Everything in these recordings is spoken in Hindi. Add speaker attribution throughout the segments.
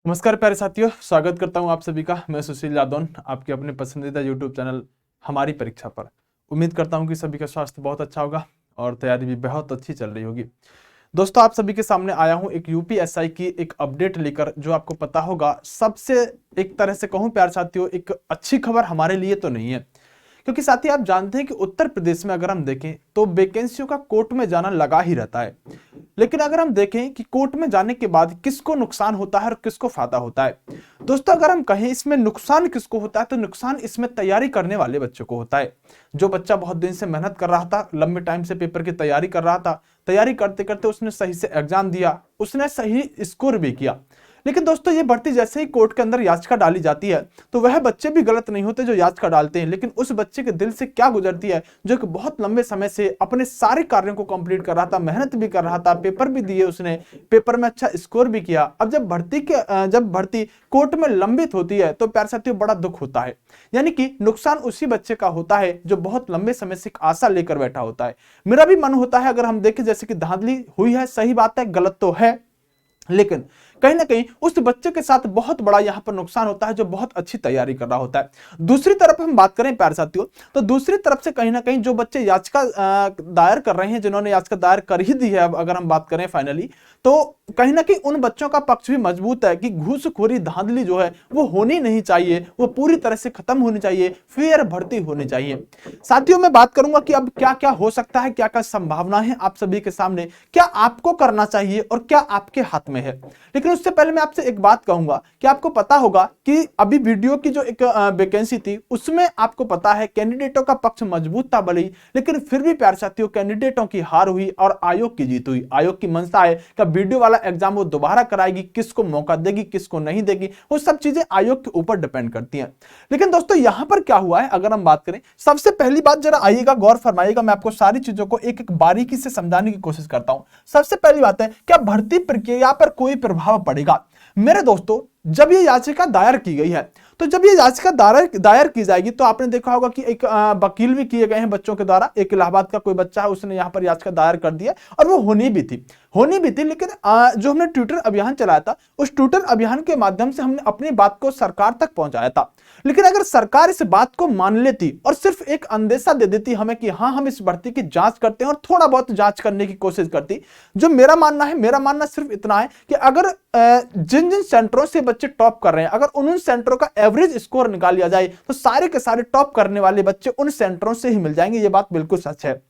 Speaker 1: नमस्कार प्यारे साथियों, स्वागत करता हूं आप सभी का। मैं सुशील यादव, आपके अपने पसंदीदा यूट्यूब चैनल हमारी परीक्षा पर। उम्मीद करता हूं कि सभी का स्वास्थ्य बहुत अच्छा होगा और तैयारी भी बहुत अच्छी चल रही होगी। दोस्तों, आप सभी के सामने आया हूं एक यूपीएसआई की एक अपडेट लेकर, जो आपको पता होगा सबसे, एक तरह से कहूं प्यारे साथियों, एक अच्छी खबर हमारे लिए तो नहीं है, क्योंकि साथी आप जानते हैं कि उत्तर प्रदेश में अगर हम देखें तो वैकेंसियों का कोर्ट में जाना लगा ही रहता है। लेकिन अगर हम देखें कि कोर्ट में जाने के बाद किसको नुकसान होता है और किसको फायदा होता है, दोस्तों अगर हम कहें इसमें नुकसान किसको होता है तो नुकसान इसमें तैयारी करने वाले बच्चों को होता है। जो बच्चा बहुत दिन से मेहनत कर रहा था, लंबे टाइम से पेपर की तैयारी कर रहा था, तैयारी करते करते उसने सही से एग्जाम दिया, उसने सही स्कोर भी किया। लेकिन दोस्तों ये भर्ती जैसे ही कोर्ट के अंदर याचिका डाली जाती है तो वह बच्चे भी गलत नहीं होते जो याचिका डालते हैं, लेकिन उस बच्चे के दिल से क्या गुजरती है जो कि बहुत लंबे समय से अपने सारे कार्यों को कंप्लीट कर रहा था, मेहनत भी कर रहा था, पेपर भी दिए, उसने पेपर में अच्छा स्कोर भी किया। अब जब भर्ती कोर्ट में लंबित होती है तो प्यारे साथियों बड़ा दुख होता है। यानी कि नुकसान उसी बच्चे का होता है जो बहुत लंबे समय से आशा लेकर बैठा होता है। मेरा भी मन होता है, अगर हम देखें जैसे कि धांधली हुई है, सही बात है, गलत तो है, लेकिन कहीं ना कहीं उस बच्चे के साथ बहुत बड़ा यहां पर नुकसान होता है जो बहुत अच्छी तैयारी कर रहा होता है। दूसरी तरफ हम बात करें प्यारे साथियों, तो दूसरी तरफ से कहीं ना कहीं जो बच्चे याचिका दायर कर रहे हैं, जिन्होंने याचिका दायर कर ही दी है, अब अगर हम बात करें फाइनली, तो कहीं ना कहीं उन बच्चों का पक्ष भी मजबूत है कि घूसखोरी धांधली जो है वो होनी नहीं चाहिए, वो पूरी तरह से खत्म होनी चाहिए, फेयर भर्ती होनी चाहिए। साथियों मैं बात करूंगा कि अब क्या क्या हो सकता है, क्या क्या संभावना है आप सभी के सामने, क्या आपको करना चाहिए और क्या आपके हाथ में है। लेकिन उससे पहले मैं आपसे एक बात कहूंगा कि आपको पता होगा कि अभी वीडियो की जो एक वैकेंसी थी उसमें आपको पता है कैंडिडेटों का पक्ष मजबूत था भले ही, लेकिन फिर भी प्यारे साथियों कैंडिडेटों की हार हुई और आयोग की जीत हुई। आयोग की मंशा है कि वीडियो वाला एग्जाम वो दोबारा कराएगी, किसको मौका देगी किसको नहीं देगी, वो सब चीजें आयोग के ऊपर डिपेंड करती हैं। लेकिन दोस्तों यहां पर क्या हुआ है अगर हम बात करें, सबसे पहली बात जरा आइएगा, गौर फरमाइएगा, मैं आपको सारी चीजों को एक एक बारीकी से समझाने की कोशिश करता हूं। सबसे पहली बात है, क्या भर्ती प्रक्रिया पर कोई प्रभाव पड़ेगा? मेरे दोस्तों, जब ये याचिका दायर की गई है, तो जब ये याचिका दायर की जाएगी तो आपने देखा होगा कि एक वकील भी किए गए हैं बच्चों के द्वारा। एक इलाहाबाद का कोई बच्चा है, उसने यहां पर याचिका दायर कर दी है और वो होनी भी थी। लेकिन जो हमने ट्विटर अभियान चलाया था, उस ट्विटर अभियान के माध्यम से हमने अपनी बात को सरकार तक पहुंचाया था। लेकिन अगर सरकार इस बात को मान लेती और सिर्फ एक अंदेशा दे देती हमें कि हाँ हम इस भर्ती की जांच करते हैं और थोड़ा बहुत जांच करने की कोशिश करती, जो मेरा मानना सिर्फ इतना है कि अगर जिन जिन सेंटरों से बच्चे टॉप कर रहे हैं, अगर उन सेंटरों का एवरेज स्कोर निकाल लिया जाए तो सारे के सारे टॉप करने वाले बच्चे उन सेंटरों से ही मिल जाएंगे। ये बात बिल्कुल सच है।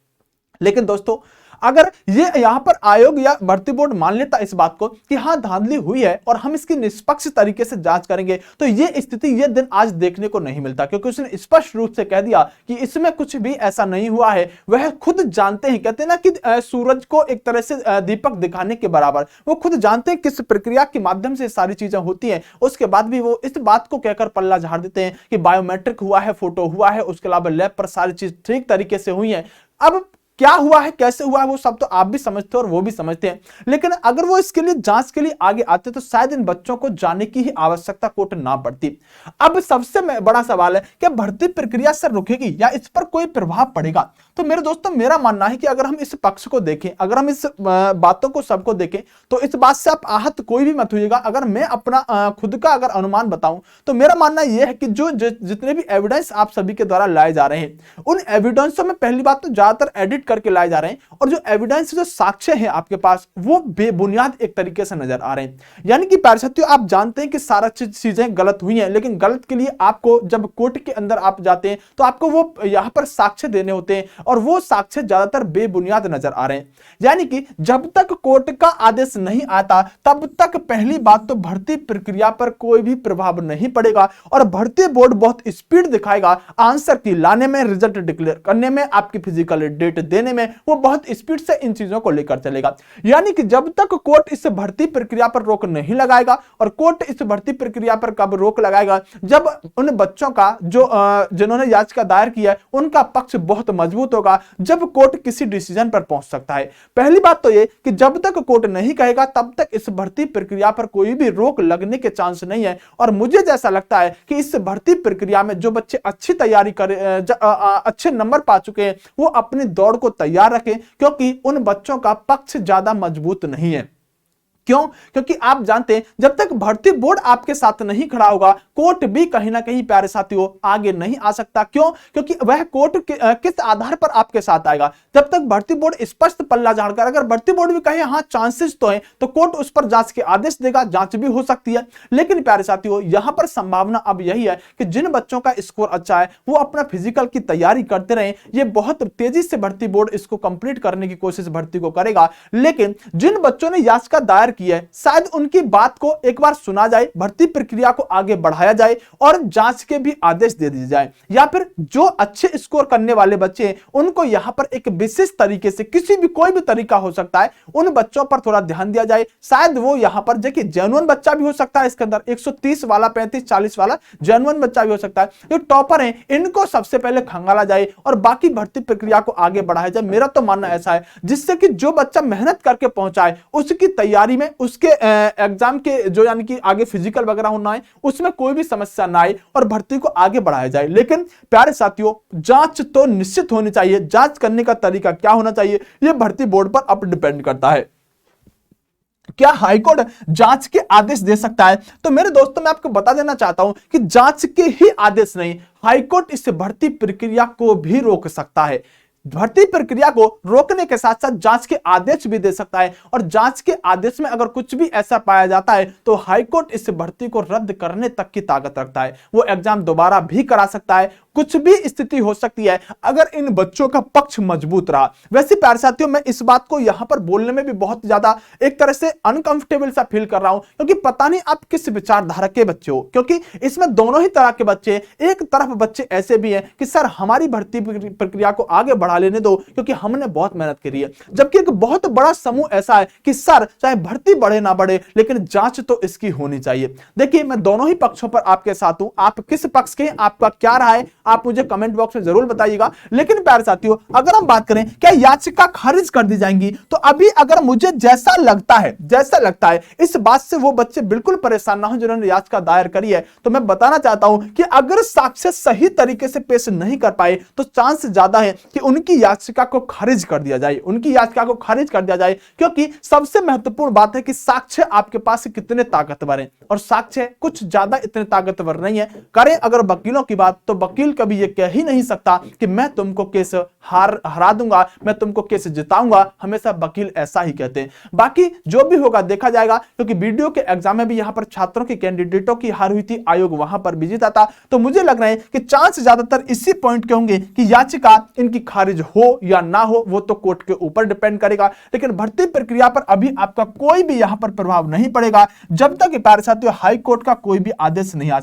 Speaker 1: लेकिन दोस्तों अगर ये यहां पर आयोग या भर्ती बोर्ड मान लेता इस बात को कि हां धांधली हुई है और हम इसकी निष्पक्ष तरीके से जांच करेंगे, तो ये स्थिति, ये दिन आज देखने को नहीं मिलता, क्योंकि उसने स्पष्ट रूप से कह दिया कि इसमें कुछ भी ऐसा नहीं हुआ है। वह खुद जानते हैं, कहते हैं ना कि सूरज को एक तरह से दीपक दिखाने के बराबर, वो खुद जानते हैं किस प्रक्रिया के माध्यम से सारी चीजें होती हैं, उसके बाद भी वो इस बात को कहकर पल्ला झाड़ देते हैं कि बायोमेट्रिक हुआ है, फोटो हुआ है, उसके अलावा लैब पर सारी चीज ठीक तरीके से हुई है। अब क्या हुआ है, कैसे हुआ है, वो सब तो आप भी समझते हो और वो भी समझते हैं। लेकिन अगर वो इसके लिए जांच के लिए आगे आते तो शायद इन बच्चों को जाने की ही आवश्यकता कोर्ट ना पड़ती। अब सबसे बड़ा सवाल है, क्या भर्ती प्रक्रिया से रुकेगी या इस पर कोई प्रभाव पड़ेगा? तो मेरे दोस्तों मेरा मानना है कि अगर हम इस पक्ष को देखें, अगर हम इस बातों को सबको देखें, तो इस बात से आप आहत कोई भी मत होइएगा। अगर मैं अपना खुद का अगर अनुमान बताऊं तो मेरा मानना यह है कि जो जितने भी एविडेंस आप सभी के द्वारा लाए जा रहे हैं, उन एविडेंसों में पहली बात तो ज्यादातर एडिट करके लाए जा रहे हैं, और जो एविडेंस, जो साक्ष्य हैं आपके पास, वो बेबुनियाद एक तरीके से नजर आ रहे हैं। यानी कि प्यारे साथियों आप जानते हैं कि सारा चीजें गलत हुई हैं, लेकिन गलत के लिए आपको जब कोर्ट के अंदर आप जाते हैं तो आपको वो यहां पर साक्ष्य देने होते हैं, और वो साक्ष्य ज्यादातर बेबुनियाद नजर आ रहे हैं। यानी कि जब तक कोर्ट का आदेश नहीं आता तब तक पहली बात तो भर्ती प्रक्रिया पर कोई भी प्रभाव नहीं पड़ेगा, और भर्ती बोर्ड बहुत स्पीड दिखाएगा आंसर की लाने में, रिजल्ट डिक्लेयर करने में, आपकी फिजिकल डेट देने में, वो बहुत स्पीड से इन चीजों को लेकर चलेगा। यानी कि जब तक कोर्ट इस भर्ती प्रक्रिया पर रोक नहीं लगाएगा, और कोर्ट इस भर्ती प्रक्रिया पर कब रोक लगाएगा, जब उन बच्चों का जो जिन्होंने याचिका दायर किया है उनका पक्ष बहुत मजबूत होगा, जब कोर्ट किसी डिसीजन पर पहुंच सकता है। पहली बात तो ये कि जब तक कोर्ट नहीं कहेगा तब तक इस भर्ती प्रक्रिया पर कोई भी रोक लगने के चांस नहीं है। और मुझे जैसा लगता है कि इस भर्ती प्रक्रिया में जो बच्चे अच्छी तैयारी कर अच्छे नंबर पा चुके हैं वो अपनी दौड़ को तैयार रखें, क्योंकि उन बच्चों का पक्ष ज्यादा मजबूत नहीं है। क्यों? क्योंकि आप जानते हैं जब तक भर्ती बोर्ड आपके साथ नहीं खड़ा होगा, कोर्ट भी कहीं ना कहीं प्यारे साथियों आगे नहीं आ सकता। क्यों? क्योंकि वह कोर्ट किस आधार पर आपके साथ आएगा? जब तक भर्ती बोर्ड स्पष्ट पल्ला झाड़कर, अगर भर्ती बोर्ड भी कहे हाँ चांसेस तो है, तो कोर्ट उस पर जांच के आदेश देगा, जांच भी हो सकती है। लेकिन प्यारे साथियों यहां पर संभावना अब यही है कि जिन बच्चों का स्कोर अच्छा है वो अपना फिजिकल की तैयारी करते रहे। ये बहुत तेजी से भर्ती बोर्ड इसको कंप्लीट करने की कोशिश भर्ती को करेगा। लेकिन जिन बच्चों ने याचिका दायर की है, शायद उनकी बात को एक बार सुना जाए, भर्ती प्रक्रिया को आगे बढ़ाया जाए और जांच के भी आदेश दे दिए जाए, या फिर जो अच्छे स्कोर करने वाले बच्चे हैं उनको यहां पर एक विशेष तरीके से, किसी भी कोई भी तरीका हो सकता है, उन बच्चों पर थोड़ा ध्यान दिया जाए। शायद वो यहां पर देखिए जेन्युइन बच्चा भी हो सकता है, इसके अंदर 130 वाला 35-40 वाला जेन्युइन बच्चा भी हो सकता है। जो टॉपर हैं इनको सबसे पहले खंगाला जाए और बाकी भर्ती प्रक्रिया को आगे बढ़ाया जाए। मेरा तो मानना ऐसा है जिससे कि जो बच्चा मेहनत करके पहुंचा है उसकी तैयारी में, उसके एग्जाम के जो यानी कि आगे फिजिकल वगैरह होना है उसमें कोई भी समस्या ना आए और भर्ती को आगे बढ़ाया जाए। लेकिन प्यारे साथियों जांच तो निश्चित होनी चाहिए। जांच करने का तरीका क्या होना चाहिए यह भर्ती बोर्ड पर अब डिपेंड करता है। क्या हाईकोर्ट जांच के आदेश दे सकता है? तो मेरे दोस्तों मैं आपको बता देना चाहता हूं कि जांच के ही आदेश नहीं, हाईकोर्ट इस भर्ती प्रक्रिया को भी रोक सकता है। भर्ती प्रक्रिया को रोकने के साथ साथ जांच के आदेश भी दे सकता है, और जांच के आदेश में अगर कुछ भी ऐसा पाया जाता है तो हाईकोर्ट इस भर्ती को रद्द करने तक की ताकत रखता है। वो एग्जाम दोबारा भी करा सकता है। कुछ भी स्थिति हो सकती है अगर इन बच्चों का पक्ष मजबूत रहा। वैसे प्यारे साथियों मैं इस बात को यहां पर बोलने में भी बहुत ज्यादा एक तरह से अनकंफर्टेबल सा फील कर रहा हूं, क्योंकि पता नहीं आप किस विचारधारा के बच्चे हो, क्योंकि इसमें दोनों ही तरह के बच्चे। एक तरफ बच्चे ऐसे भी हैं कि सर हमारी भर्ती प्रक्रिया को आगे बढ़ा लेने दो क्योंकि हमने बहुत मेहनत करी है, जबकि एक बहुत बड़ा समूह ऐसा है कि सर चाहे भर्ती बढ़े ना बढ़े लेकिन जांच तो इसकी होनी चाहिए। देखिए मैं दोनों ही पक्षों पर आपके साथ हूं। आप किस पक्ष के, आपका क्या राय है आप मुझे कमेंट बॉक्स में जरूर बताइएगा। लेकिन प्यारे साथियों अगर हम बात करें क्या याचिका खारिज कर दी जाएंगी, तो अभी अगर मुझे जैसा लगता है इस बात से वो बच्चे बिल्कुल परेशान ना हो जिन्होंने याचिका दायर करी है। तो मैं बताना चाहता हूं कि अगर साक्ष्य सही तरीके से पेश नहीं कर पाए तो चांस ज्यादा है कि उनकी याचिका को खारिज कर दिया जाए, क्योंकि सबसे महत्वपूर्ण बात है कि साक्ष्य आपके पास कितने ताकतवर हैं, और साक्ष्य कुछ ज्यादा इतने ताकतवर नहीं है। करें अगर वकीलों की बात तो वकील कभी यह कह ही नहीं सकता कि मैं तुमको केस हरा दूंगा, मैं तुमको केस जिताऊंगा। हमेशा वकील ऐसा ही कहते हैं। बाकी जो भी होगा देखा जाएगा, क्योंकि वीडियो के एग्जाम में भी यहां पर छात्रों की, कैंडिडेटों की हार हुई थी, आयोग वहां पर भी जीता था। तो मुझे लग रहा है कि चांस ज्यादातर इसी पॉइंट के होंगे कि याचिका इनकी खारिज हो या ना हो, वो तो कोर्ट के ऊपर डिपेंड करेगा। लेकिन भर्ती प्रक्रिया पर अभी आपका कोई भी यहां पर प्रभाव नहीं पड़ेगा जब तक प्यारे साथियों हाई कोर्ट का कोई भी आदेश नहीं आ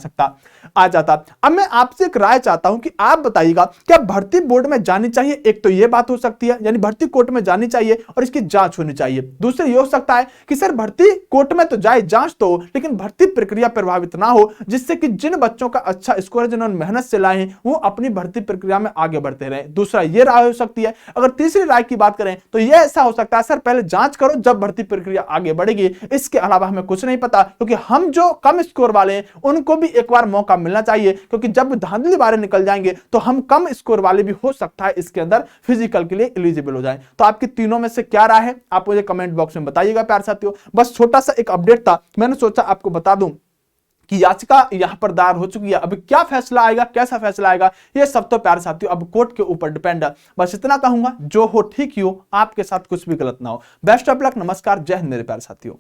Speaker 1: जाता। अब मैं आपसे एक राय चाहता हूं कि आप बताइएगा क्या भर्ती बोर्ड में जानी चाहिए? एक तो यह बात हो सकती है यानी भर्ती कोर्ट में जानी चाहिए और इसकी जांच होनी चाहिए। दूसरा यह हो सकता है कि सर भर्ती कोर्ट में तो जाए, जांच तो हो, लेकिन भर्ती प्रक्रिया प्रभावित ना हो, जिससे कि जिन बच्चों का अच्छा स्कोर है, जिन्होंने मेहनत से लाए हैं, वो अपनी भर्ती प्रक्रिया में आगे बढ़ते रहे। दूसरा यह राय हो सकती है। अगर तीसरी राय की बात करें तो यह ऐसा हो सकता है सर पहले जांच करो जब भर्ती प्रक्रिया आगे बढ़ेगी। इसके अलावा हमें कुछ नहीं पता, क्योंकि हम जो कम स्कोर वाले हैं उनको भी एक बार मौका मिलना चाहिए, क्योंकि जब धांधली बारे निकल जाएंगे तो हम कम स्कोर वाले भी हो सकता है इसके अंदर फिजिकल के लिए एलिजिबल हो जाएं। तो आपकी तीनों में से क्या राय है आप मुझे कमेंट बॉक्स में बताइएगा प्यारे साथियों। बस छोटा सा एक अपडेट था, मैंने सोचा आपको बता दूं कि याचिका यहां पर दायर हो चुकी है। अब क्या फैसला आएगा, कैसा फैसला आएगा, ये सब तो प्यारे साथियों अब कोर्ट के ऊपर डिपेंड है। बस इतना कहूंगा, जो हो ठीक ही हो, आपके साथ कुछ भी गलत ना हो। बेस्ट ऑफ लक, नमस्कार, जय हिंद मेरे प्यारे साथियों।